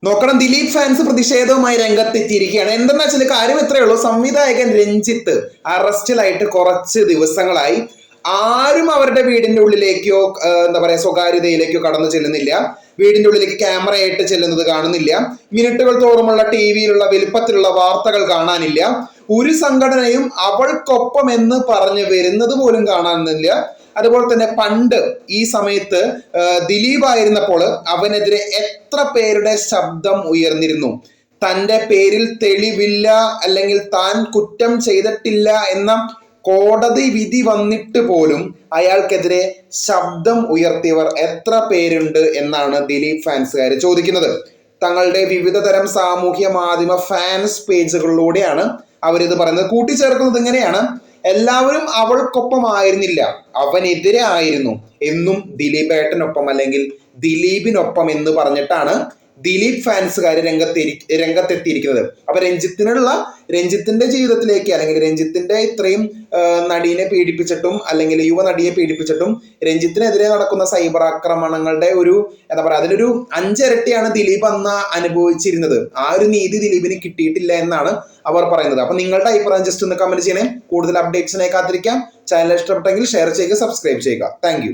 നോക്കണം, ദിലീപ് ഫാൻസ് പ്രതിഷേധവുമായി രംഗത്തെത്തിയിരിക്കുകയാണ്. എന്തെന്ന് വെച്ചാൽ കാര്യം ഇത്രയേ ഉള്ളൂ. സംവിധായകൻ രഞ്ജിത്ത് അറസ്റ്റിലായിട്ട് കുറച്ച് ദിവസങ്ങളായി. ആരും അവരുടെ വീടിന്റെ ഉള്ളിലേക്കോ എന്താ പറയാ സ്വകാര്യതയിലേക്കോ കടന്നു ചെല്ലുന്നില്ല. വീടിന്റെ ഉള്ളിലേക്ക് ക്യാമറയായിട്ട് ചെല്ലുന്നത് കാണുന്നില്ല. മിനിറ്റുകൾ തോറുമുള്ള ടിവിയിലുള്ള വലുപ്പത്തിലുള്ള വാർത്തകൾ കാണാനില്ല. ഒരു സംഘടനയും അവൾക്കൊപ്പം എന്ന് പറഞ്ഞു വരുന്നത് പോലും കാണാനില്ല. അതുപോലെ തന്നെ പണ്ട് ഈ സമയത്ത് ദിലീപ് ആയിരുന്നപ്പോൾ അവനെതിരെ എത്ര പേരുടെ ശബ്ദം ഉയർന്നിരുന്നു. തൻ്റെ പേരിൽ തെളിവില്ല, അല്ലെങ്കിൽ താൻ കുറ്റം ചെയ്തിട്ടില്ല എന്ന കോടതി വിധി വന്നിട്ട് പോലും അയാൾക്കെതിരെ ശബ്ദം ഉയർത്തിയവർ എത്ര പേരുണ്ട് എന്നാണ് ദിലീപ് ഫാൻസുകാർ ചോദിക്കുന്നത്. തങ്ങളുടെ വിവിധ തരം സാമൂഹ്യ മാധ്യമ ഫാൻസ് പേജുകളിലൂടെയാണ് അവരിത് പറയുന്നത്. കൂട്ടിച്ചേർക്കുന്നത് ഇങ്ങനെയാണ്: എല്ലാവരും അവൾക്കൊപ്പം ആയിരുന്നില്ല, അവനെതിരെ ആയിരുന്നു എന്നും ദിലീപ് ഏട്ടനൊപ്പം അല്ലെങ്കിൽ ദിലീപിനൊപ്പം എന്ന് പറഞ്ഞിട്ടാണ് ദിലീപ് ഫാൻസുകാർ രംഗത്തെത്തിയിരിക്കുന്നത്. അപ്പൊ രഞ്ജിത്തിന്റെ ജീവിതത്തിലേക്ക്, അല്ലെങ്കിൽ രഞ്ജിത്തിന്റെ ഇത്രയും നടീനെ പീഡിപ്പിച്ചിട്ടും അല്ലെങ്കിൽ യുവനടിയെ പീഡിപ്പിച്ചിട്ടും രഞ്ജിത്തിനെതിരെ നടക്കുന്ന സൈബർ ആക്രമണങ്ങളുടെ ഒരു എന്താ പറയാ അതിലൊരു 5 ഇരട്ടിയാണ് ദിലീപ് അന്ന് അനുഭവിച്ചിരുന്നത്. ആ ഒരു നീതി ദിലീപിന് കിട്ടിയിട്ടില്ല എന്നാണ് അവർ പറയുന്നത്. അപ്പൊ നിങ്ങളുടെ അഭിപ്രായം ജസ്റ്റ് ഒന്ന് കമന്റ് ചെയ്യണേ. കൂടുതൽ അപ്ഡേറ്റ്സിനെ കാത്തിരിക്കാം. ചാനൽ ഇഷ്ടപ്പെട്ടെങ്കിൽ ഷെയർ ചെയ്യുക, സബ്സ്ക്രൈബ് ചെയ്യുക. താങ്ക്